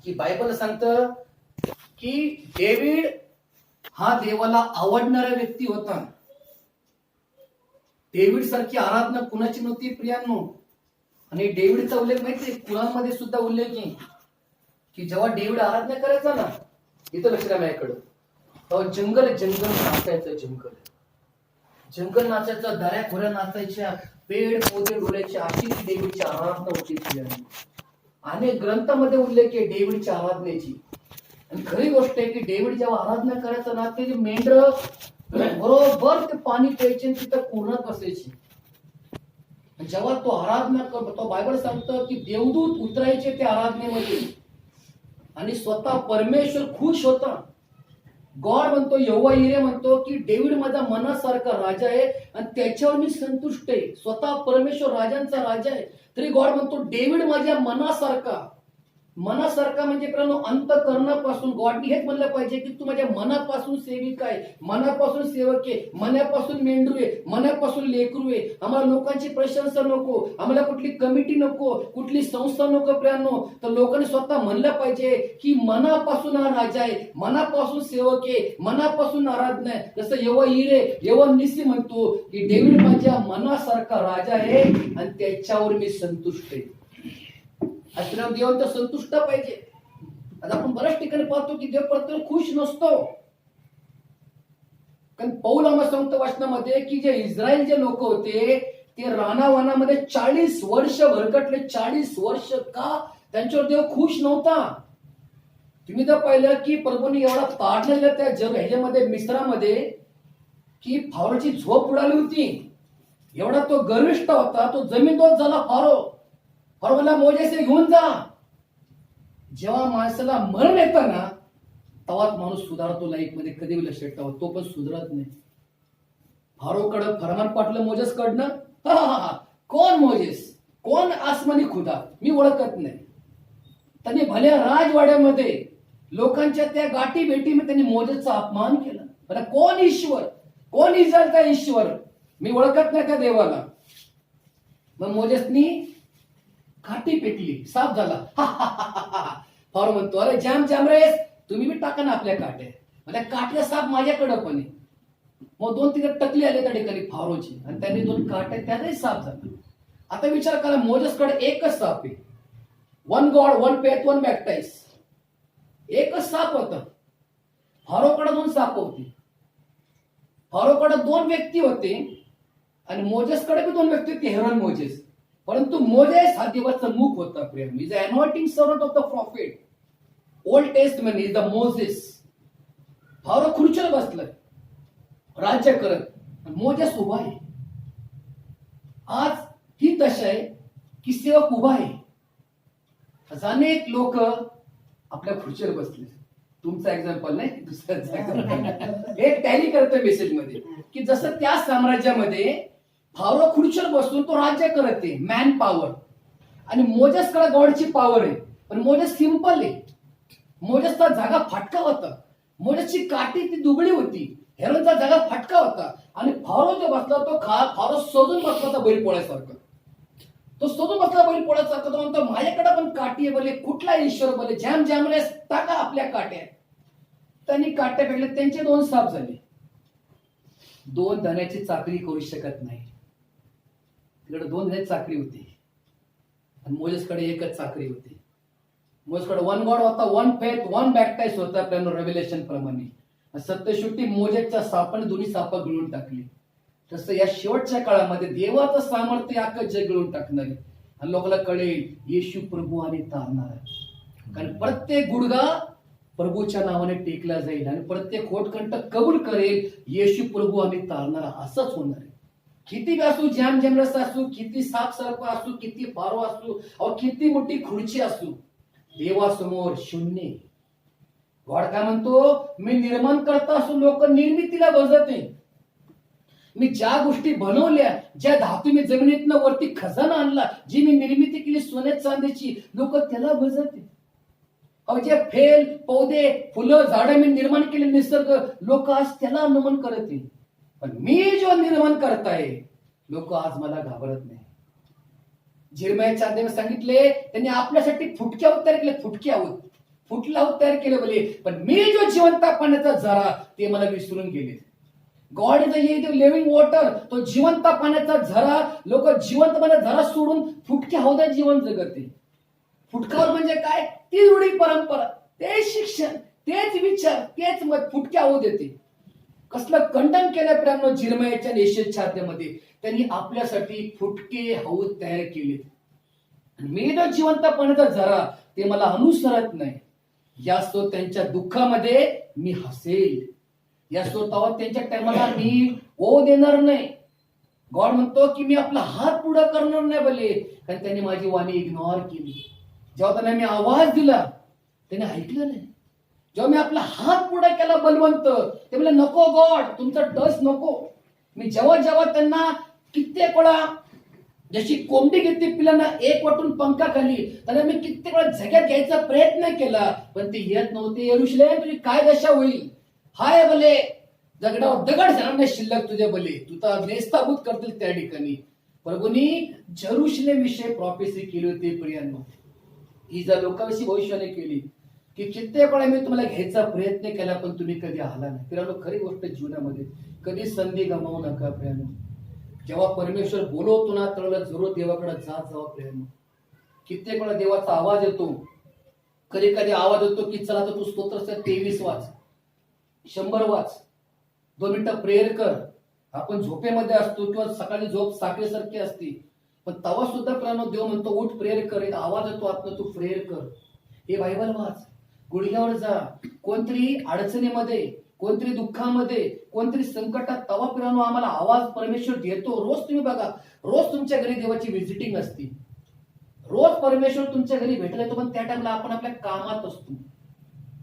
की बायबल सांगतं की डेव्हिड हा देवाला आवडणारा व्यक्ती होता. डेव्हिड सारखी आराधना कुणाची नव्हती प्रियांनो. आणि डेव्हिडचा उल्लेख माहिती कुराणमध्ये सुद्धा उल्लेख आहे की जेव्हा डेव्हिड आराधना करायचा ना, इथं लक्ष द्या माझ्याकडं, तेव्हा जंगल जंगल नाचायचं, जंगल नाचायचं, दऱ्या खोऱ्या नाचायच्या, पेड पौधे डोळ्याचे, अशी ती डेव्हिडची आराधना होती. अनेक ग्रंथामध्ये उल्लेख आहे डेव्हिडच्या आराधनेची. आणि खरी गोष्ट आहे की डेव्हिड जेव्हा आराधना करायचं ना, ते मेंढर बरोबर ते पाणी प्यायचे तिथं पूर्णात बसायची. जेव्हा तो आराधना करतो, तो बायबल सांगतं की देवदूत उतरायचे त्या आराधनेमध्ये आणि स्वतः परमेश्वर खुश होता. गॉड म्हणतो, यहोवा यिरे म्हणतो की डेव्हिड माझा मनासारखा राजा आहे आणि त्याच्यावर मी संतुष्ट आहे. स्वतः परमेश्वर राजांचा राजा आहे, तरी गॉड म्हणतो डेव्हिड माझ्या मनासारखा. मनासारखा म्हणजे अंतःकरणापासून गॉडनी हेच म्हणलं पाहिजे की तू माझ्या मनापासून सेविक आहे, मनापासून सेवक आहे, मनापासून मेंढरू आहे, मनापासून लेकरू आहे. आम्हाला लोकांची प्रशंसा नको, आम्हाला कुठली कमिटी नको, कुठली संस्था नको प्रियांनो. तर लोकांनी स्वतः म्हणलं पाहिजे की मनापासून हा राजा आहे, मनापासून सेवक आहे, मनापासून आराधना आहे. जसं यहोवा यिरे, यहोवा निसी म्हणतो की डेव्हिड माझ्या मनासारखा राजा आहे आणि त्याच्यावर मी संतुष्ट आहे. देवांचा संतुष्ट पाहिजे. आता आपण बऱ्याच ठिकाणी पाहतो की देव प्रत्येक खुश नसतो. कारण पौल आम्हाला सांगतो वचनामध्ये की जे इस्रायल जे लोक होते ते रानावानामध्ये 40 वर्ष भरकटले. 40 वर्ष का? त्यांच्यावर देव खुश नव्हता. तुम्ही जर पाहिलं की प्रभूने एवढा ताडलेला त्या ह्याच्यामध्ये मिस्रामध्ये की फारोची झोप उडाली होती. एवढा तो गर्विष्ठ होता, तो जमीनदोस्त झाला फारो. फरोला मोजेसे घेऊन जा. जेव्हा माणसाला मरण येतं ना, तेव्हाच माणूस सुधारतो लाईफ मध्ये. कधी लक्षात ठेवा, तो पण सुधारत नाही. फारोकडं फरमान पाठलं मोजेस कडनं. कोण मोजेस, कोण आसमानी खुदा, मी ओळखत नाही. त्यांनी भल्या राजवाड्यामध्ये लोकांच्या त्या गाठी भेटीमध्ये त्यांनी मोजेसचा अपमान केला. बरं, कोण ईश्वर, कोण इस्रायलचा ईश्वर, मी ओळखत नाही त्या देवाला. मग मोजेसनी काठी पेटली, साफ झाला. फारो म्हणतो, अरे जाम जाम रेस, तुम्ही बी टाका ना आपल्या काट्या. म्हणजे काठ्या साप माझ्याकडं पण आहे. मग 2-3 टकली आले त्या ठिकाणी फारोची आणि त्यांनी 2 काट्या त्याने साफ झाला. आता विचार करा, मोजेसकडे एकच साप आहे. 1 गॉड 1 फेथ 1 बॅप्टाइज. एकच साप होता. फारोकडे 2 साप होते. फारोकडे 2 व्यक्ती होते आणि मोजेसकडे बी 2 व्यक्ती होते, हेरोन मोजेस. परंतु मोजेस हा देवाचा मुख होता. प्रेम is the anointing servant of the prophet. Old testament is the Moses. Pharaoh खुर्चीवर बसलाय राज्य करत, मोजेस उभा आहे. आज ही दशा आहे की सेवक उभा आहे. अनेक लोक आपल्या खुर्चीवर बसले. तुमचा एक्झाम्पल नाही, दुसऱ्याचा एक्झाम्पल. हे टॅली करतोय मेसेज मध्ये की जसं त्या साम्राज्यामध्ये फारो खुर्चीवर बसून तो राज्य करत आहे, मॅन पॉवर. आणि मोजेसकडे गॉडची पॉवर आहे. पण मोजेस सिंपल आहे. मोजेसचा जागा फाटका होता. मोजेसची काठी ती दुबळी होती. हेरोनचा जागा फाटका होता. आणि फारो जो बसला तो फारो सोडून बसला होता बैल पोळ्यासारखा. तो सोडून बसला बैल पोळ्यासारखा. तो म्हणतो माझ्याकडे पण काठी आहे बोले, कुठला ईश्वर बोले, जॅम जॅमरेस टाका आपल्या काट्या. त्यांनी काट्या फेकल्या, त्यांचे 2 साप झाले. 2 धन्याची चाकरी करू शकत नाही. तिकडे 2 धन्याची चाकरी होती आणि मोजेसकडे एकच चाकरी होती. मोजेसकडे 1 गॉड होता, 1 फेथ 1 बॅप्टाइज होता. आपल्याला रेव्हेलेशन प्रमाणे सत्यशुद्धी मोजेसच्या सापाने 2 साप गिळून टाकली. तसं या शेवटच्या काळामध्ये देवाचं सामर्थ्य अख्खं जग गिळून टाकणार आहे. आणि लोकांना कळेल येशू प्रभू आणि तारणार आहे. कारण प्रत्येक गुडघा प्रभूच्या नावाने टेकला जाईल आणि प्रत्येक होटकंठ कबूल करेल येशू प्रभू आणि तारणारा. असंच होणार आहे. किती असू, जॅम जॅमरस असू, किती साप सर्प असू, किती फारो असू, और किती मोठी खुर्ची असू, देवासमोर शून्य. गॉड काय म्हणतो, मी निर्माण करता असू लोक निर्मितीला बसते. मी ज्या गोष्टी बनवल्या, ज्या धातू मी जमिनीतनं वरती खजाना आणला, जी मी निर्मिती केली सोन्या चांदीची, लोक त्याला बसते. जे फेल पौधे फुलं झाडं मी निर्माण केले, निसर्ग, लोक आज त्याला नमन करते. पण मी जो निर्माण करताय, लोक आज मला घाबरत नाही. झिरमयाच्या अध्यायात सांगितले त्यांनी आपल्यासाठी फुटक्या तयार केल्या. फुटक्या फुटला आहोत तयार केले बोले, पण मी जो जिवंत पाण्याचा झरा ते मला विसरून गेले. God is the living water. तो जिवंत पाण्याचा झरा, लोक जिवंत पाण्याचा झरा सोडून फुटक्या हौदात जीवन जगते. फुटकावर म्हणजे काय? ती रूढी परंपरा, तेच शिक्षण, तेच विचार, तेच मत फुटक्या होऊ देते. कसलं खंडन केलं प्रेमानं जिरमयाच्या नेशेच्छातेमध्ये. त्यांनी आपल्यासाठी फुटके हौद तयार केले. मी जो जिवंत पाण्याचा झरा ते मला अनुसरत नाही. यास्तव त्यांच्या दुःखामध्ये मी हसेल. यास्तव तेव्हा त्यांच्या टायमाला मी ओ देणार नाही. गॉड म्हणतो की मी आपला हात पुढे करणार नाही बोले, कारण त्यांनी माझी वाणी इग्नोर केली. जेव्हा त्यांना मी आवाज दिला त्याने ऐकलं नाही. जेव्हा मी आपला हात पुढे केला बलवंत, ते म्हणले नको गॉड, तुमचा टच नको. मी जेव्हा जेव्हा त्यांना कित्येक वेळा जशी कोंबडी घेते पिलांना एक वाटून पंखा खाली, त्यांना मी कित्येक वेळा झग्यात घ्यायचा प्रयत्न केला, पण ते येत नव्हते. यरूशलेम तुझी काय दशा होईल? हाय भले दगडावर दगड झाला शिल्लक तुझे भले, तू तर नेस्ताभूत करतील त्या ठिकाणी. प्रभूंनी जेरुशलेम विषयी प्रॉफेसी केली होती प्रियांनो. ही जर लोकांविषयी भविष्याने केली की कित्येक वेळा मी तुम्हाला घ्यायचा प्रयत्न केला पण तुम्ही कधी आला नाही. प्रियांनो, खरी गोष्ट जीवनामध्ये कधी संधी गमावू नका प्रियांनो. जेव्हा परमेश्वर बोलवतो ना त्यावेळेला जरूर देवाकडे जात जावा प्रियांनो. कित्येक वेळा देवाचा आवाज येतो, कधी कधी आवाज येतो की चला तर तू स्तोत्र 23 वाच, 100 वाच, 2 मिनिटं प्रेयर कर. आपण झोपेमध्ये असतो किंवा सकाळी झोप साखरेसारखी असते, पण तेव्हा सुद्धा प्रियांनो देव म्हणतो उठ प्रेयर कर. एक आवाज येतो आतनं, तू प्रेयर कर, हे बायबल वाच, गुडघ्यावर जा. कोणतरी अडचणीमध्ये, कोणतरी दुःखामध्ये, कोणतरी संकटात, तेव्हा प्रियांनो आम्हाला आवाज परमेश्वर देतो. रोज तुम्ही बघा, रोज तुमच्या घरी देवाची व्हिजिटिंग असते, रोज परमेश्वर तुमच्या घरी भेटायला येतो, पण त्या टाइमला आपण आपल्या कामात असतो,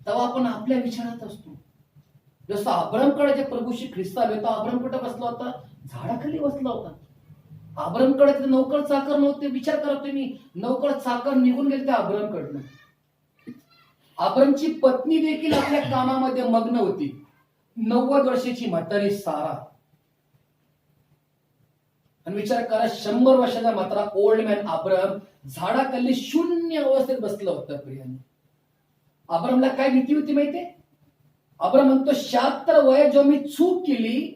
तेव्हा आपण आपल्या विचारात असतो. जसं अब्रामकडे जे प्रभूशी ख्रिस्त आले होता, अब्राम कुठे बसला होता? झाडाखाली बसला होता. अब्रामकडे नौकर चाकर नव्हते. विचार करा तुम्ही, नौकर चाकर निघून गेले त्या अब्रामकडनं. अब्रामची पत्नी देखील आपल्या कामामध्ये मग्न होती. 90 वर्षाची म्हातारी सारा. आणि विचार करा, 100 वर्षाचा म्हातारा ओल्ड मॅन अब्राम झाडाखाली शून्य अवस्थेत बसला होता. प्रियांनो, अब्रामला काय भीती होती माहितीये? अब्राम म्हणतो 76 वयात जेव्हा मी चूक केली,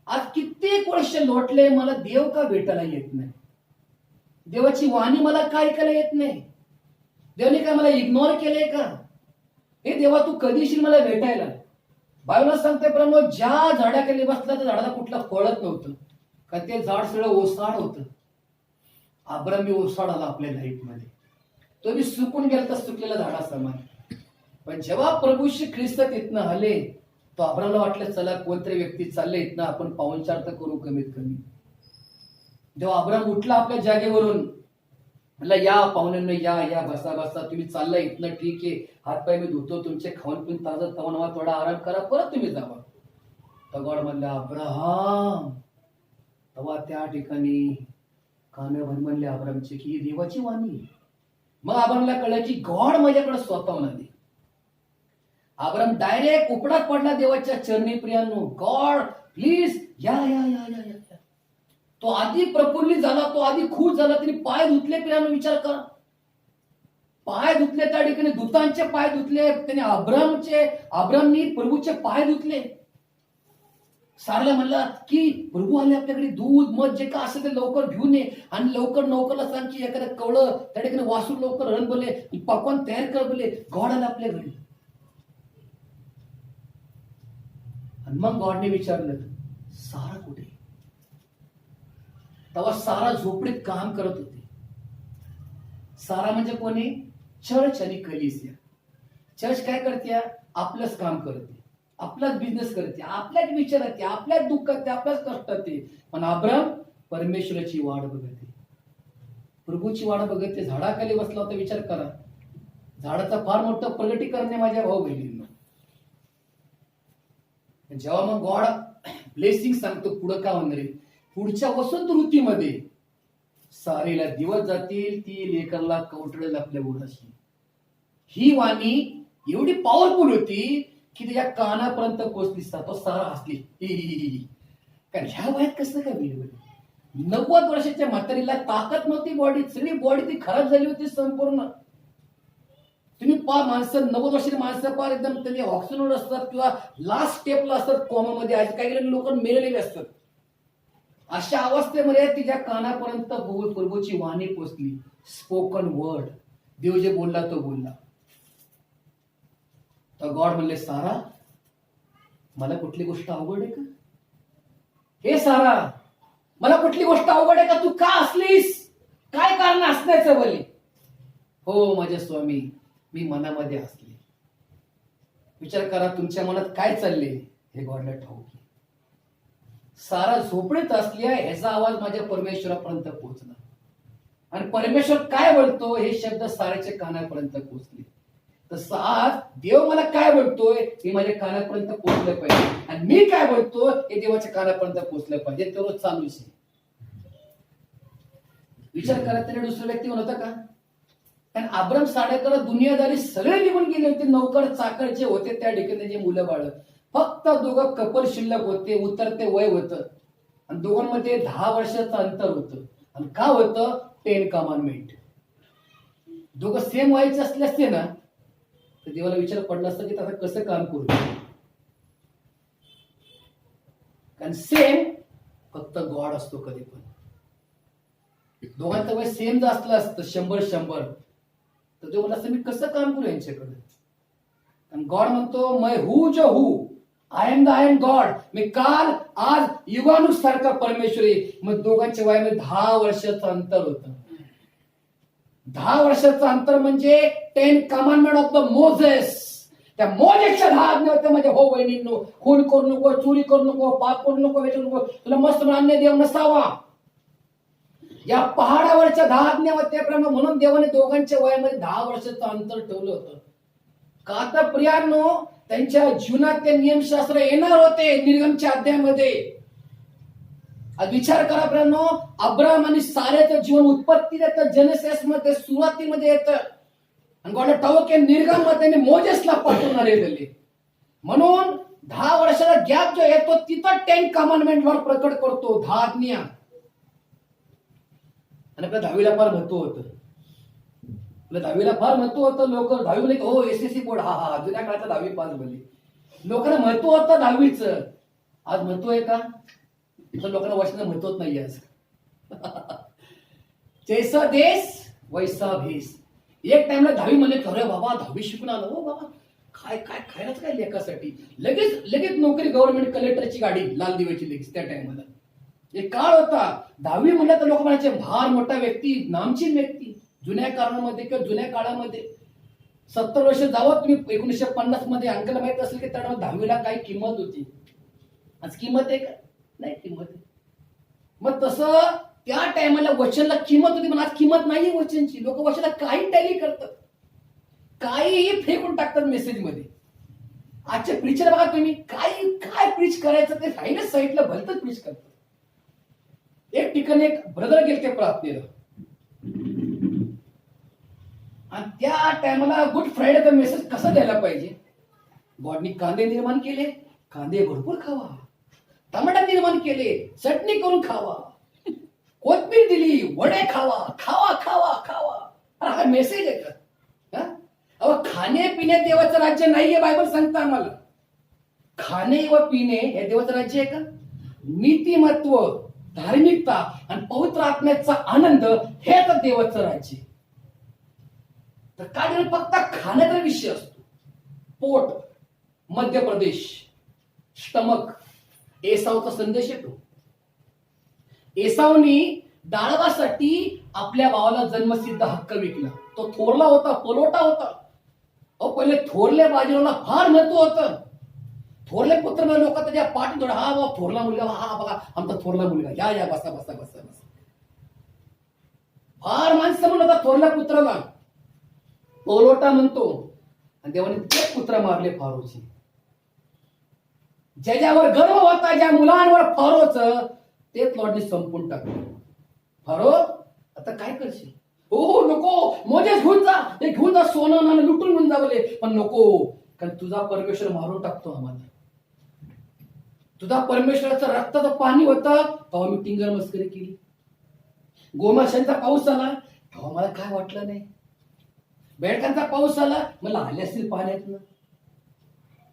आज कित्येक वर्ष लोटले, मला देव का भेटायला येत नाही? देवाची वाणी मला काय ऐकायला येत नाही? देवाने काय मला इग्नोर केलंय का? हे देवा तू कधी येशील मला भेटायला? बायबल सांगते प्रभू, ज्या झाडाखाली बसला त्या झाडाला कुठला फळत नव्हतं, कारण ते झाड सगळं ओसाड होतं. अब्राम ओसाड आला आपल्या लाईफमध्ये. तो मी सुकून गेला तर सुकलेल्या झाडासमान. पण जेव्हा प्रभूशी ख्रिस्त तिथनं आले, तो अब्रामला वाटलं चला कोणतरी व्यक्ती चालले इथनं, आपण पाहुणचार तर करू कमीत कमी. जेव्हा अब्राम उठला आपल्या जागेवरून, म्हणला या पाहुण्यांना, या या बसा बसा, तुम्ही चालला इथनं ठीक आहे, हातपाय मी धुतो तुमचे, खाऊन पिऊन ताजं तवनवा, थोडा आराम करा, परत तुम्ही जावा. तगड म्हणला अब्राहम. तेव्हा त्या ठिकाणी कान म्हणले अब्रामचे की ही देवाची वाणी. मग अब्रामला कळलं की गॉड माझ्याकडे स्वतःहून आली. अब्राम डायरेक्ट उपडात पडला देवाच्या चरणी. प्रियांनो, गॉड प्लीज या या या या या. तो आधी प्रफुल्लित झाला, तो आधी खुश झाला, त्यांनी पाय धुतले. प्रियांनो, विचार करा, पाय धुतले, त्या ठिकाणी दूतांचे पाय धुतले, त्यांनी अब्रामनी प्रभूचे पाय धुतले. सारला म्हणला की प्रभू आले आपल्याकडे, दूध मध जे का असेल ते लवकर घेऊन ये, आणि लवकर नौकरला सांग की एखादं कवळं त्या ठिकाणी वासून लवकर रण बोले, पकवान तयार कर बोले. गॉड आला आपल्या घरी. आणि मग गॉडने विचारलं सारा कुठे? तेव्हा सारा झोपडीत काम करत होती. सारा म्हणजे कोणी? चर्च आणि कलीसिया. चर्च काय करते? आपलंच काम करते, आपलाच बिझनेस करते, आपल्याच विचारात, आपल्याच दुःखात, आपल्याच कष्टात. पण अब्राम परमेश्वराची वाट बघते, प्रभूची वाट बघते. झाडाखाली बसला होता. विचार करा, झाडाचा फार मोठं प्रगटीकरण आहे माझ्या भाऊ बहिणींना. जेव्हा मग गॉड ब्लेसिंग सांगतो, पुढं का होणार आहे? पुढच्या वसंत ऋतूमध्ये सारेला दिवस जातील, ती लेकरला कवटळेल आपल्या उराशी. ही वाणी एवढी पॉवरफुल होती की त्याच्या कानापर्यंत पोहोचली. तो सारा हसली, कारण ह्या वयात कसं काय होईल? 90 वर्षाच्या म्हातारीला ताकद नव्हती, बॉडी सगळी बॉडी ती खराब झाली होती संपूर्ण. तुम्ही माणसं 90 वर्षाची माणसं पार एकदम त्यांनी ऑक्सिजनवर असतात किंवा लास्ट स्टेपला असतात कोमामध्ये, असे काही लोक मेलेले असतात. अशा अवस्थेमध्ये तिच्या कानापर्यंत प्रभूची वाणी पोचली. स्पोकन वर्ड, देव जे बोलला तो बोलला. तर गॉड म्हणले, सारा मला कुठली गोष्ट अवघड आहे का? हे सारा, मला कुठली गोष्ट अवघड आहे का? तू का असलीस? काय कारण असण्याचं बोले? हो माझे स्वामी, मी मनामध्ये असले. विचार करा तुमच्या मनात काय चालले हे गॉडला ठाऊक. सारा झोपडीत असली आहे ह्याचा आवाज माझ्या परमेश्वरापर्यंत पोहोचला. आणि परमेश्वर काय बोलतो हे शब्द साऱ्याच्या कानापर्यंत पोहोचले. तर आज देव मला काय बोलतोय हे माझ्या कानापर्यंत पोहोचलं पाहिजे, आणि मी काय बोलतो हे देवाच्या कानापर्यंत पोहोचलं पाहिजे. ते रोज चालूच आहे. विचार करा, त्याने दुसरा व्यक्ती म्हणत का? कारण अब्राम साडेकर दुनियादारी सगळे निघून गेले होते. नौकर चाकर जे होते त्या ठिकाणी जे मुलं बाळ, फक्त दोघं कपल शिल्लक होते. उतरते वय होतं आणि दोघांमध्ये 10 वर्षाचं अंतर होतं. आणि का होतं? 10 कमांडमेंट. दोघं सेम व्हायचे असले असते ना तर देवाला विचार पडला असता की आता कसं काम करू. कारण सेम फक्त गॉड असतो कधी पण. दोघांचं वय सेम जर असलं असतं 100 तर देव म्हणला असतं मी कसं काम करू यांच्याकडे. आणि गॉड म्हणतो मैं हूं जो हूं, आय एम गॉड. मी काल आज युगानुसारखा परमेश्वर आहे. मग दोघांच्या वयामध्ये 10 वर्षाचं अंतर होतं. 10 वर्षाचं अंतर म्हणजे 10 कमांडमेंट ऑफ द मोझेस. त्या मोझेसच्या 10 आज्ञा होत्या. म्हणजे हो बहिणींनो, खून करू नको, चोरी करू नको, पाप करू नको, वेचू नको, तुला मस्त अन्य देव नसावा. या पहाडावरच्या 10 आज्ञा होत्या. म्हणून देवाने दोघांच्या वयामध्ये 10 वर्षाचं अंतर ठेवलं होतं. का तर प्रियांनो, त्यांच्या जीवनात ते नियमशास्त्र येणार होते निर्गमच्या अध्यायामध्ये. विचार करा प्रियांनो, अब्राम आणि साऱ्याचं जीवन उत्पत्ती येतं, जेनेसिस मध्ये सुरुवातीमध्ये येतं. आणि गॉड ठाऊक आहे निर्गम मध्ये मोजेसला पाठवणार आहे. म्हणून 10 वर्षाला गॅप जो येतो तिथं 10 कमांडमेंट वर प्रकट करतो, 10 आज्ञा. आणि आपल्या 10वीला फार महत्व होतं. 10वीला फार महत्व होतं. लोक 10वी हो एसएससी बोर्ड, हा जुन्या काळात 10वी पास झाली. लोकांना महत्व होतं 10वीचं. आज महत्व आहे का? लोकांना वर्षाला महत्वच नाही आज. जैसा देश वैसा भेस. एक टाइमला 10वी म्हणले अरे बाबा 10वी शिकून आलो, हो बाबा काय काय खायलाच काय लेखासाठी. लगेच नोकरी, गव्हर्नमेंट कलेक्टरची गाडी, लाल दिव्याची लगेच. त्या टाइमला एक काळ होता. 10वी म्हणलं तर लोक म्हणायचे फार मोठा व्यक्ती, नामचीन व्यक्ती. जुन्या काळामध्ये किंवा जुन्या काळामध्ये 70 वर्ष जावं तुम्ही 1950 मध्ये अंकल माहित असेल की त्या 10वीला काही किंमत होती. आज किंमत आहे का? नाही किंमत. मग तसं त्या टायमाला वचनला किंमत होती, पण आज किंमत नाही वचनची. लोक वचनला काही टॅली करतात, काहीही फेकून टाकतात मेसेज मध्ये. आजचे प्रीचर बघा तुम्ही, काय प्रीच करायचं ते राहिलं साईडला भलतच प्रीच करतात. एक ठिकाणी एक ब्रदर गेले ते प्रार्थनेला, आणि त्या टायमाला गुड फ्रायडेचा मेसेज कसा द्यायला पाहिजे. गॉडनी कांदे निर्माण केले, कांदे भरपूर खावा. टमाटा निर्माण केले, चटणी करून खावा. कोथमीर दिली, वडे खावा, खावा खावा खावा. हा मेसेज आहे का? अहो खाणे पिणे देवाचं राज्य नाहीये. बायबल सांगतं आम्हाला खाणे व पिणे हे देवाचं राज्य आहे का? नीतिमत्व, धार्मिकता आणि पवित्र आत्म्याचा आनंद हे तर देवाचं राज्य. तर काय फक्त खाण्याचा विषय असतो. पोट, मध्य प्रदेश, स्टमक. एसावचा संदेश येतो. एसावनी डाळवासाठी आपल्या भावाला जन्मसिद्ध हक्क विकला. तो थोरला होता, पलोटा होता. पहिले थोरल्या बाजीरावला फार महत्व होतं. थोरले पुत्र लोक त्याच्या पाठी थोडा, हा बाबा थोरला मुलगा, हा बघा आमचा थोरला मुलगा, या बसा बसा बसा बसा. फार माणसं म्हणत होता थोरल्या पुत्राला. पलोटा म्हणतो. आणि देवाने ते पुत्र मारले फारोचे. ज्याच्यावर गर्व होता, ज्या मुलांवर फारोच, तेच लॉर्डने संपून टाकलं. फारो आता काय करशील? हो नको, मोजेस घेऊन जा सोनं नाणं लुटून घेऊन जा बोले. पण नको, कारण तुझा परमेश्वर मारून टाकतो आम्हाला. तुझा परमेश्वराचं रक्ताचं पाणी होतं तेव्हा मी टिंगर मस्करी केली. गोमाशांचा पाऊस आला तेव्हा मला काय वाटलं नाही. बेडकांचा पाऊस आला, मला आले असतील पाण्यातनं.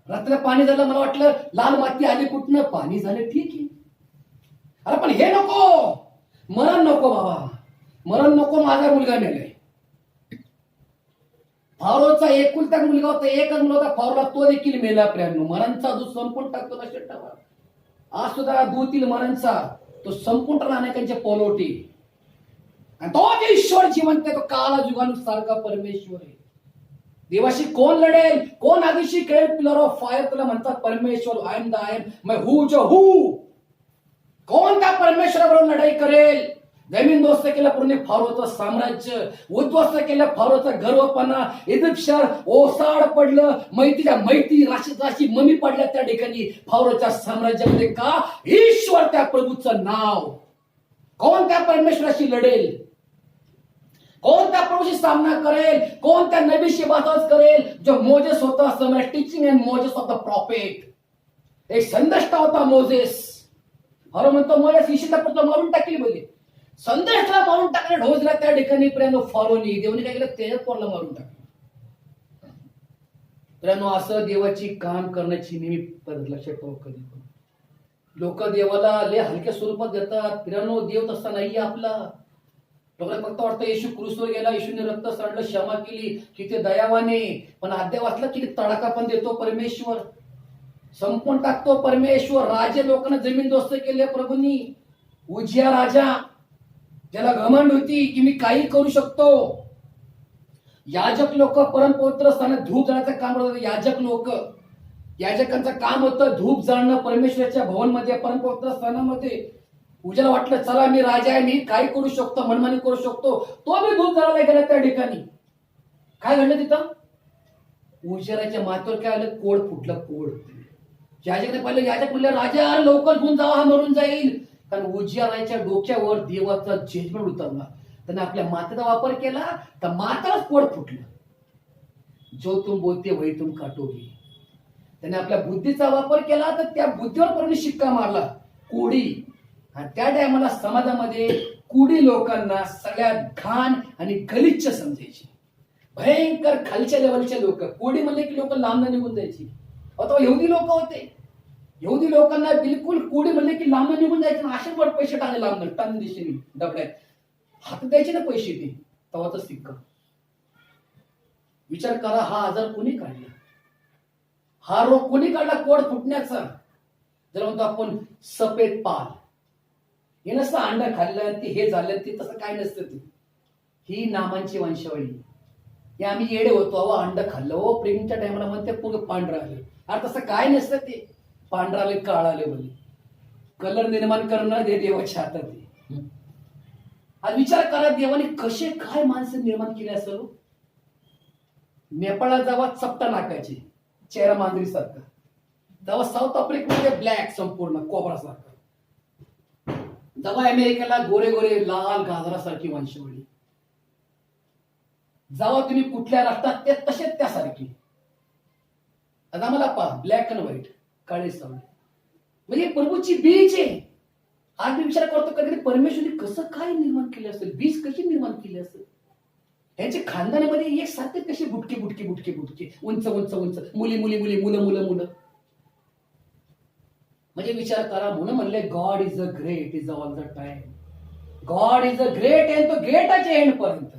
रात्र पाणी झालं, मला वाटलं लाल माती आली कुठनं, पाणी झालं, ठीक आहे. अरे पण हे नको, मरण नको बाबा, मरण नको. माझा मुलगा मेलाय. फारोचा एकुलता मुलगा होता, एकच मुलगा होता फारोला, तो देखील मेला. प्रियांनो, मरणचा दूध संपून टाकतो लक्षात ठेवा. आज सुद्धा दूतील मरणचा तो संपून टाकला अनेकांचे पोलोटी. आणि तो ईश्वर जिवंत आहे, तो काला जुगानुसारखा परमेश्वर आहे. देवाशी कोण लढेल, कोण आधीशी खेळेल? पिलर ऑफ फायर तुला म्हणतात परमेश्वर. I am the I am, मैं हूं जो हूं. कोण त्या परमेश्वराबरोबर लढाई करेल? जमीन दोस्त केलं पूर्ण फारोचं साम्राज्य, उद्ध्वस्त केलं फारोचा गर्वपणा. इजिप्त शहर ओसाड पडलं, मैतीच्या मैती राशी राशी ममी पडल्या त्या ठिकाणी फारोच्या साम्राज्यामध्ये. का? ईश्वर त्या प्रभूचं नाव. कोण त्या परमेश्वराशी लढेल? कोण त्या प्रभूशी सामना करेल? कोण त्या नबीशी बातच करेल? जो मोजेस होता, समय teaching and Moses of the profit. एक संदेष्टा होता मोजेस. फारो म्हणतो मोजेस ईशिता पुत्र मारून टाकली बोले. संदेशला मारून टाकले ढोजला त्या ठिकाणी. प्रियांनो, फारोनी देवनी काय केलं? त्याच्यात पोरला मारून टाकलं. प्रियांनो, असं देवाची काम करण्याची नेहमी लक्षात ठेवा. कधी लोक देवाला लय हलक्या स्वरूपात देतात. प्रियांनो, देव तसा नाहीये आपला. लोकांना फक्त वाटतं येशू क्रूसवर गेला, येशूने रक्त सांडलं, क्षमा केली, किती दयावाने. पण अध्याय वाचला की तडाखा पण देतो परमेश्वर, संपून टाकतो परमेश्वर. राजे लोकांना जमीन दोस्त केले प्रभूंनी. उजिया राजा, ज्याला घमंड होती की मी काही करू शकतो. याजक लोक परमपवित्र स्थानात धूप जाण्याचं काम करत होते. याजक लोक, याजकांचं काम होतं धूप जाणणं परमेश्वराच्या भवनमध्ये, परमपवित्र स्थानामध्ये. उज्याला वाटलं चला मी राजा आहे, मी काय करू शकतो, मनमानी करू शकतो. तो मी धूप जाळायला गेला त्या ठिकाणी. काय घडलं तिथं? उजेराच्या माथ्यावर काय आलं? कोड फुटलं. कोड. याजकने पाहिलं, याजक म्हणलं राजा लवकर घेऊन जावा, हा मरून जाईल. कारण उजियाराच्या डोक्यावर देवाचा जजमेंट उतरला. त्याने आपल्या मातेचा वापर केला तर माताच पोट फुटलं. जो तुम बोलते वही तुम काटोगे. त्याने आपल्या बुद्धीचा वापर केला तर त्या बुद्धीवर पण शिक्का मारला. कोडी. आणि त्या टायमाला समाजामध्ये कुडी लोकांना सगळ्यात घाण आणि गलिच्छ समजायची. भयंकर खालच्या लेवलचे लोक. कोडी म्हणले की लोक लांब निघून जायची. अथवा यहुदी लोक होते. यहुदी लोकांना बिलकुल कोडी म्हणले की लांब निघून जायचे. असे पण पैसे टाकले लांब टाकून दिशेने डबड्यात हात द्यायचे ना पैसे. ते तवाचा सिक्का. विचार करा, हा आजार कोणी काढला? हा रोग कोणी काढला? कोड फुटण्याचा. जर म्हणतो आपण सफेद पाल, हे नसतं अंड खाल्लं ते हे झालं ते, तसं काय नसतं. ते ही नामांची वंशावळी. हे आम्ही येडे होतो, अहो अंड खाल्लं, हो प्रेमच्या टायमाला म्हणते पूर्ण पांढरं आले. अरे तसं काय नसतं. ते पांढरं आले, काळ आले बोले. कलर निर्माण करणं हे देवाच्या हातात आहे. आज विचार करा, देवाने कसे काय माणसं निर्माण केले असेल. नेपाळला जावा चपटा नाकाचे, चेहरा मांजरी सारखा. जेव्हा साऊथ आफ्रिकेमध्ये ब्लॅक संपूर्ण कोबरा सारखा. जेव्हा अमेरिकेला गोरे गोरे लाल गाजरासारखी वंशावळी. जेव्हा तुम्ही कुठल्या राष्ट्रात ते तसेच त्यासारखी. आता आम्हाला पहा ब्लॅक अँड व्हाईट, काळे सावळे, म्हणजे प्रभूची बीज आहे. आज मी विचार करतो कधी परमेश्वरने कसं काय निर्माण केले असेल, बीज कशी निर्माण केली असेल. यांच्या खानदानामध्ये एक सारखे कसे बुटके बुटके बुटके बुटके, उंच उंच उंच, मुली मुली मुली, मुलं मुलं मुलं. म्हणजे विचार करा. म्हणून म्हणले God is a great is all the time. God is a great end तो ग्रेटाच्या एंड पर्यंत.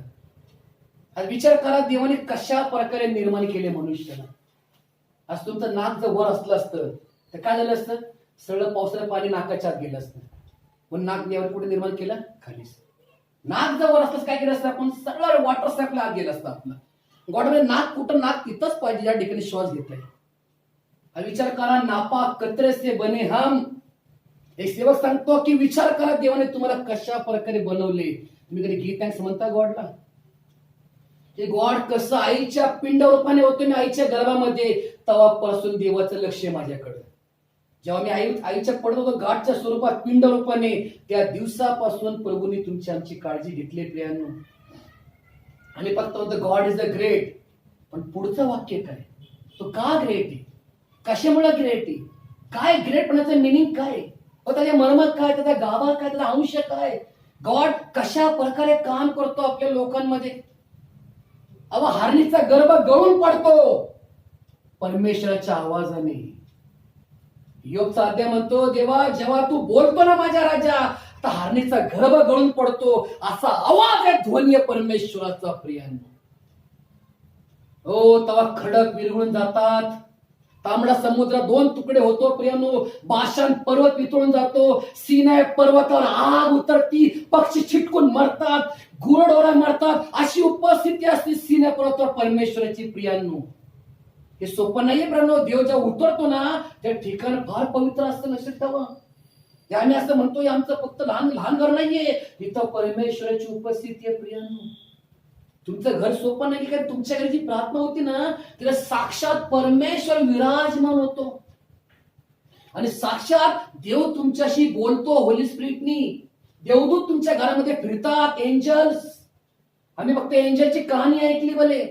आज विचार करा, देवाने कशा प्रकारे निर्माण केले मनुष्याला. आज तुमचं नाक जर वर असलं असतं तर काय झालं असतं? सगळं पावसाळ्यात पाणी नाकाच्या आत गेलं असतं. पण नाक देवाने कुठे निर्माण केलं? खालीच. नाक जर वर असलं काय केलं असतं? आपण सगळं वॉटर सॅपला आत गेलं असतं आपलं. गॉडने नाक कुठं, नाक तिथंच पाहिजे ज्या ठिकाणी श्वास घेतलाय. विचार करा, नापा कतरे से बने हम. एक सेवक सांगतो की विचार करा, देवाने तुम्हाला कशा प्रकारे बनवले. तुम्ही कधी गिव्ह थँक्स म्हणता गॉडला? की गॉड कसं आईच्या पिंड रूपाने होतो मी आईच्या गर्भामध्ये, तेव्हापासून देवाचं लक्ष आहे माझ्याकडे. जेव्हा मी आईच्या पडत होतो गाठच्या स्वरूपात पिंड रूपाने, त्या दिवसापासून प्रभूंनी तुमची आमची काळजी घेतली. प्रियांनो, आम्ही फक्त म्हणतो गॉड इज अ ग्रेट. पण पुढचं वाक्य काय? तो का ग्रेट आहे? कशामुळे ग्रेट आहे? काय ग्रेटपणाचं मिनिंग काय? त्याच्या मर्म काय? त्याचा गाभा काय? त्याचा अंश काय? गॉड कशा प्रकारे काम करतो आपल्या लोकांमध्ये. अव हारणीचा गर्भ गळून पडतो परमेश्वराच्या आवाजाने. योगचा अध्याय म्हणतो, देवा जेव्हा तू बोलतो ना माझ्या राजा, तर हारणीचा गर्भ गळून पडतो असा आवाज आहे, ध्वनी परमेश्वराचा प्रियांनो. हो, तेव्हा खडक विरघळून जातात, तांबडा समुद्र दोन तुकडे होतो प्रियांनो, बाशान पर्वत वितळून जातो, सिनाय पर्वतावर आग उतरती, पक्षी छिटकून मरतात, गुरढोरा मरतात. अशी उपस्थिती असते सिनाय पर्वतावर परमेश्वराची प्रियांनो. हे सोपं नाहीये प्रियांनो. देव जेव्हा उतरतो ना त्या ठिकाण फार पवित्र असतं, लक्षात ठेवा. आम्ही असं म्हणतोय आमचं फक्त लहान लहान घर नाहीये, इथं परमेश्वराची उपस्थिती आहे प्रियांनो. तुमचं घर सोपं नाही, कारण तुमच्या घरी जी प्रार्थना होती ना तिला साक्षात परमेश्वर विराजमान होतो आणि साक्षात देव तुमच्याशी बोलतो. होली स्पिरिटनी देवदूत तुमच्या घरामध्ये फिरतात, एंजल्स. आम्ही फक्त एंजलची कहाणी ऐकली भले,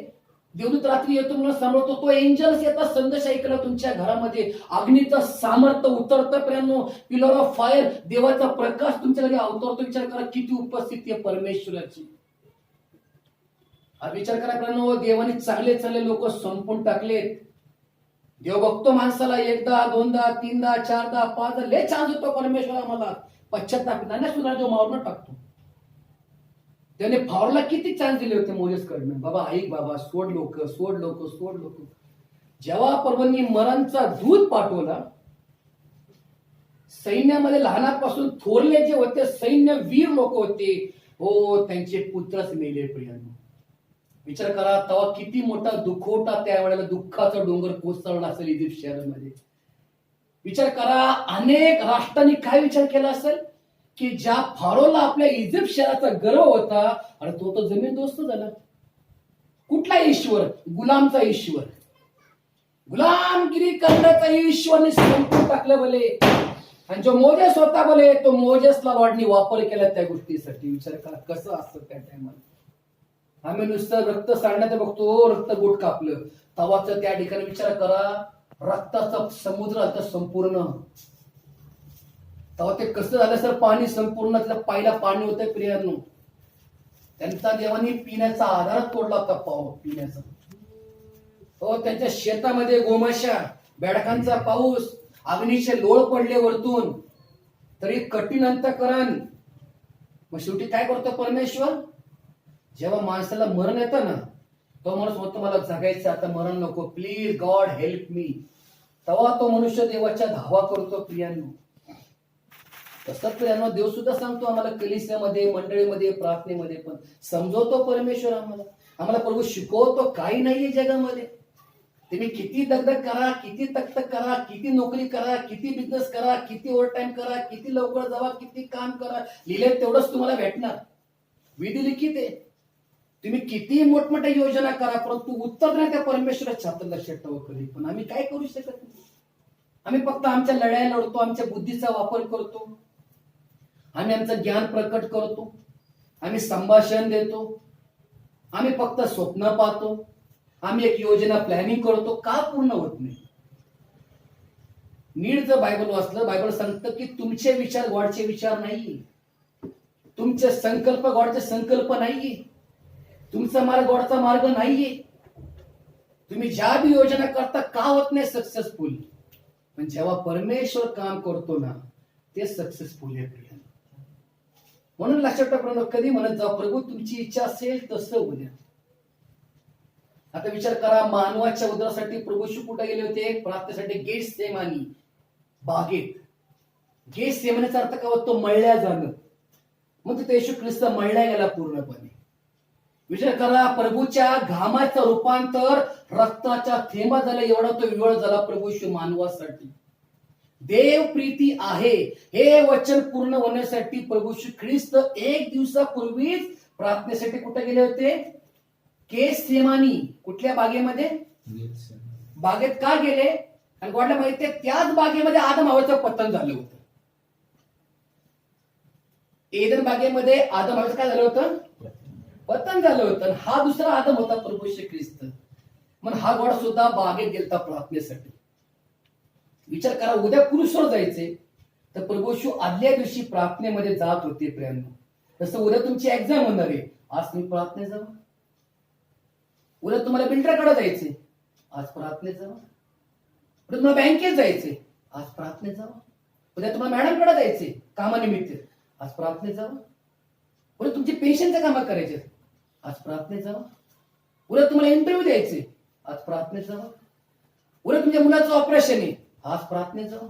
देवदूत रात्री येतो म्हणून सांभाळतो, तो एंजल्स येतात संदेश ऐकला तुमच्या घरामध्ये. अग्नीचं सामर्थ्य उतरतं प्रियांनो, पिलर ऑफ फायर, देवाचा प्रकाश तुमच्या घरी अवतरतो. विचार करा किती उपस्थिती आहे परमेश्वराची. विचार करा प्रियांनो, देवाने चांगले चांगले लोक संपून टाकलेत. देव बघतो माणसाला एकदा दोनदा तीनदा चारदा पाचदा, लय चान्स होतो परमेश्वर आम्हाला. पश्चाताप नाही सुद्धा जो मारून टाकतो. त्याने फावरला किती चान्स दिले होते मोजेस कडनं, बाबा ऐक बाबा, सोड लोक सोड लोक सोड लोक. जेव्हा परवांनी मरणचा दूत पाठवला, सैन्यामध्ये लहानापासून थोरले जे होते सैन्य वीर लोक होते, हो त्यांचे पुत्रच मेले प्रियांनो. विचार करा तेव्हा किती मोठा दुखोटा त्यावेळेला दुःखाचा डोंगर कोसळला असेल इजिप्त शहरामध्ये. विचार करा अनेक राष्ट्रांनी काय विचार केला असेल की ज्या फारोला आपल्या इजिप्त शहराचा गर्व होता, अरे तो तर जमीन दोस्त झाला. कुठला ईश्वर? गुलामचा ईश्वर, गुलामगिरी करण्याचा ईश्वरने संपून टाकलं बोले. आणि जो मोजेस होता बोले, तो मोजेसला लॉर्डनी वापर केला त्या गोष्टीसाठी. विचार करा कसं असतं त्या टाइमला. आम्ही नुसतं रक्त सांडण्याचं बघतो, रक्त गोट कापलं, तवाच त्या ठिकाणी विचार करा रक्ताचा समुद्र आता संपूर्ण. तेव्हा ते कसं झालं सर, पाणी संपूर्ण पायला पाणी होतं प्रियांनो. त्यांचा देवानी पिण्याचा आधार तोडला होता, पिण्याचा. हो, त्यांच्या शेतामध्ये गोमाशा, बेडकांचा पाऊस, अग्नीचे लोळ पडले वरतून, तरी कठीण अंतःकरण. मग शेवटी काय करतो परमेश्वर? जेव्हा माणसाला मरण येतं ना, तो माणूस म्हणतो मला जगायचं आता, मरण नको, प्लीज गॉड हेल्प मी. तेव्हा तो मनुष्य देवाच्या धावा करतो प्रियांनो. तसंच प्रियांनो देव सुद्धा सांगतो आम्हाला कलिसियामध्ये, मंडळीमध्ये, प्रार्थनेमध्ये पण समजवतो परमेश्वर आम्हाला. आम्हाला प्रभू शिकवतो काही नाहीये जगामध्ये. तुम्ही किती दगदग करा, किती तकतक करा, किती नोकरी करा, किती बिझनेस करा, किती ओव्हर टाइम करा, किती लवकर जावा, किती काम करा, लिहिले तेवढंच तुम्हाला भेटणार. विधी लिखित आहे. तुम्ही किती मोठमोठ्या योजना करा, परंतु उत्तर नाही त्या परमेश्वराच्या हातात, लक्षात ठेवा. कधी पण आम्ही काय करू शकत नाही. आम्ही फक्त आमच्या लढाया लढतो, आमच्या बुद्धीचा वापर करतो, आम्ही आमचं ज्ञान प्रकट करतो, आम्ही संभाषण देतो, आम्ही फक्त स्वप्न पाहतो, आम्ही एक योजना प्लॅनिंग करतो. का पूर्ण होत नाही? नीट जर बायबल वाचलं, बायबल सांगतं की तुमचे विचार गॉडचे विचार नाहीये, तुमचे संकल्प गॉडचे संकल्प नाहीये, तुमचा मार्ग गॉडचा मार्ग नाहीये. तुम्ही ज्या बी योजना करता का होत नाही सक्सेसफुल, पण जेव्हा परमेश्वर काम करतो ना ते सक्सेसफुल आहे प्रिय. म्हणून लक्षात ठेवा, कधी म्हणत जा प्रभू तुमची इच्छा असेल तसं होऊ द्या. आता विचार करा, मानवाच्या उदरासाठी प्रभू कुठे गेले होते? प्रार्थनेसाठी गेटसेमानी बागेत. गेटसेमानीचा अर्थ काय होतो? मळल्या जाणं. मग तिथे येशू ख्रिस्त मळल्या गेला पूर्णपणे. विचार करा, प्रभूच्या घामाचं रूपांतर रक्ताच्या थेंबा झाला, एवढा तो विवळ झाला प्रभू मानवासाठी. देव प्रीती आहे हे वचन पूर्ण होण्यासाठी प्रभू श्री ख्रिस्त एक दिवसापूर्वीच प्रार्थनेसाठी कुठे गेले होते? गेटसेमानी. कुठल्या बागेमध्ये? बागेत का गेले? आणि गॉडला माहिती आहे त्याच बागेमध्ये आदम हव्वाचं पतन झालं होतं. एदन बागेमध्ये आदम हव्वाचं काय झालं होतं? पतन झालं होतं. हा दुसरा आदम होता प्रभू श्री ख्रिस्त. मग हा गॉड सुद्धा बागेत गेलता प्रार्थनेसाठी. विचार करा, उद्या क्रूसवर जायचे तर प्रभू श्री आदल्या दिवशी प्रार्थनेमध्ये जात होते प्रियांनो. तसं उद्या तुमची एक्झाम होणार आहे, आज तुम्ही प्रार्थनेत जावा. उद्या तुम्हाला बिल्डरकडे जायचे, आज प्रार्थनेत जावा. उद्या तुम्हाला बँकेत जायचे, आज प्रार्थनेत जावा. उद्या तुम्हाला मॅडमकडे जायचे कामानिमित्त, आज प्रार्थनेत जावा. उद्या तुमची पेन्शनचे कामं करायचे, आज प्रार्थनेत जावा. उद्या तुम्हाला इंटरव्ह्यू द्यायचे, आज प्रार्थनेत जावा. उद्या तुमच्या मुलाचं ऑपरेशन आहे, आज प्रार्थनेत जावा.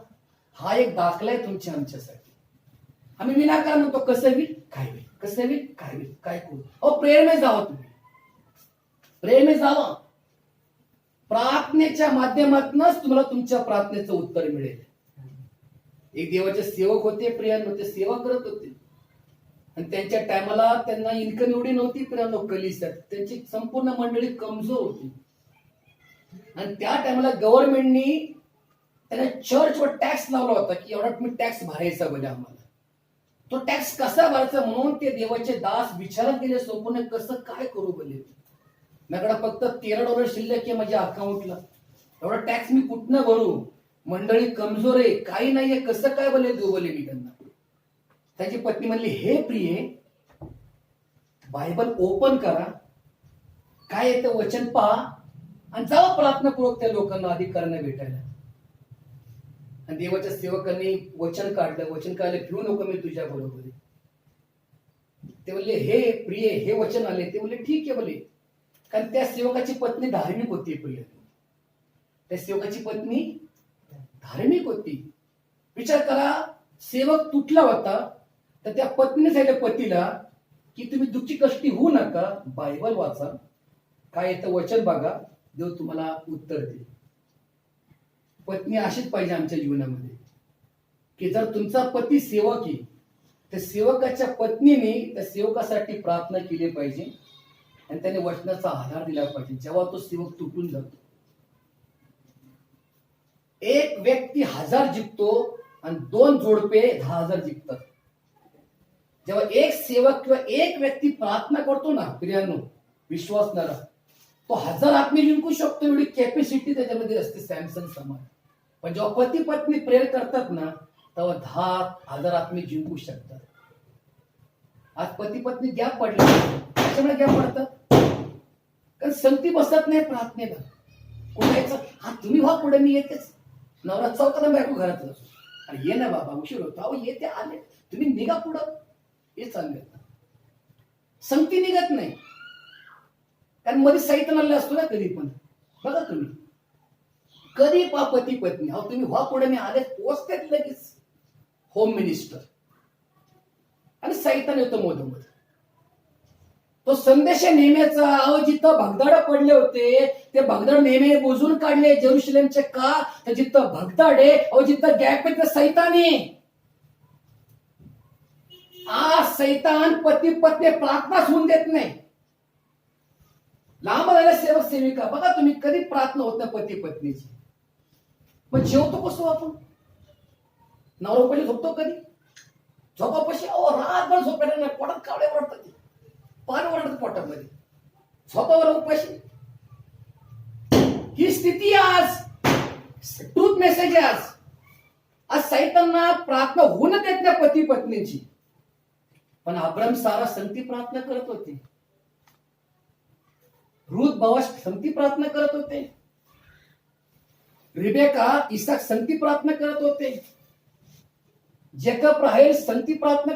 हा एक दाखला आहे तुमच्या आमच्यासाठी. आम्ही विनाकारण म्हणतो कसं होईल काय होईल, कसं होईल काय होईल, काय करू. अहो प्रेरणे जावा, तुम्ही प्रेरणे जावा. प्रार्थनेच्या माध्यमातूनच तुम्हाला तुमच्या प्रार्थनेचं उत्तर मिळेल. एक देवाचे सेवक होते, प्रियांनो, ते सेवा करत होते आणि त्यांच्या टायमाला त्यांना इन्कम एवढी नव्हती प्रियांनो कलिसियात. त्यांची संपूर्ण मंडळी कमजोर होती आणि त्या टायमाला गव्हर्नमेंटनी त्यांना चर्चवर टॅक्स लावला होता की एवढा तुम्ही टॅक्स भरायचा बोले आम्हाला. तो टॅक्स कसा भरायचा म्हणून ते देवाचे दास विचारात गेले संपूर्ण कसं काय करू बोले. माझ्याकडे फक्त $13 शिल्लक आहे माझ्या अकाउंटला, एवढा टॅक्स मी कुठनं भरू, मंडळी कमजोर आहे, काही नाहीये, कसं काय बोले देऊ बोले मी त्यांना. त्याची पत्नी म्हणली, हे प्रिय बायबल ओपन करा, काय येतं वचन पहा आणि जावा प्रार्थनापूर्वक त्या लोकांना अधिकारांना भेटायला. आणि देवाच्या सेवकांनी वचन काढलं, वचन काढलं, भिवू नको मी तुझ्या बरोबर. ते म्हणले, हे प्रिय हे वचन आले. ते म्हणले ठीक आहे बोले, कारण त्या सेवकाची पत्नी धार्मिक होती. प्रिय त्या सेवकाची पत्नी धार्मिक होती. विचार करा, सेवक तुटला होता तर त्या पत्नीने सांगितलं पतीला की तुम्ही दुःखी कष्टी होऊ नका, बायबल वाचा, काय येतं वचन बघा, देव तुम्हाला उत्तर देईल. पत्नी अशीच पाहिजे आमच्या जीवनामध्ये की जर तुमचा पती सेवक आहे तर सेवकाच्या पत्नीने त्या सेवकासाठी प्रार्थना केली पाहिजे आणि त्याने वचनाचा आधार दिला पाहिजे जेव्हा तो सेवक तुटून जातो. एक व्यक्ती 1000 जिंकतो आणि 2 जोडपे 10,000 जिंकतात. जेव्हा एक सेवक किंवा एक व्यक्ती प्रार्थना करतो ना प्रियांनो, विश्वासणारा, तो 1000 आत्मे जिंकू शकतो, एवढी कॅपॅसिटी त्याच्यामध्ये असते सॅमसन समान. पण जेव्हा पती पत्नी प्रेर करतात ना तेव्हा 10,000 आत्मे जिंकू शकतात. आज पती पत्नी गॅप पडले, त्याच्यामुळे गॅप पडतात कारण संगती बसत नाही प्रार्थनेला. कुणाचं हा तुम्ही व्हा पुढे, मी येतेच. नवरा चौकाला बायको घरात असो, अरे ये ना बाबा उशीर होतो, अहो येते आले, तुम्ही निघा पुढं, हे चालले. संगती निघत नाही कारण मध्ये सैतानाला असतो ना कधी पण. बघा तुम्ही कधी पा पती पत्नी, अहो तुम्ही व्हा पुढे, मी आले, पोचतात लगेच होम मिनिस्टर आणि सैतान येतो मधोमध. तो संदेश नेहमीचा, अहो जिथं भगदाड पडले होते ते भगदाड नेहमी बुजून काढले जेरुसलेमचे. का तर जिथं भगदाड आहे, अहो जिथं गॅप आहे, तिथं सैतान आहे. आज सैतान पती पत्नी प्रार्थनाच होऊन देत नाही. लांब झालेल्या सेवक सेविका बघा तुम्ही, कधी प्रार्थना होत नाही पती पत्नीची. मग जेवतो कसो आपण, नवरा पशी झोपतो कधी, झोपापाशी अहो रातभर झोपायला नाही, पोटात कावळे ओरडतात, पान ओरडत पोटामध्ये, झोपावर उपाशी. ही स्थिती आज ट्रूथ मेसेज आहे. आज सैतांना प्रार्थना होऊन देत नाही पती पत्नीची. पण अब्राम सारा संगती प्रार्थना करत होते, रूथ बोआज संगती प्रार्थना करत होते, रिबेका इसाक संगती प्रार्थना करत होते, जेकब राहेल संगती प्रार्थना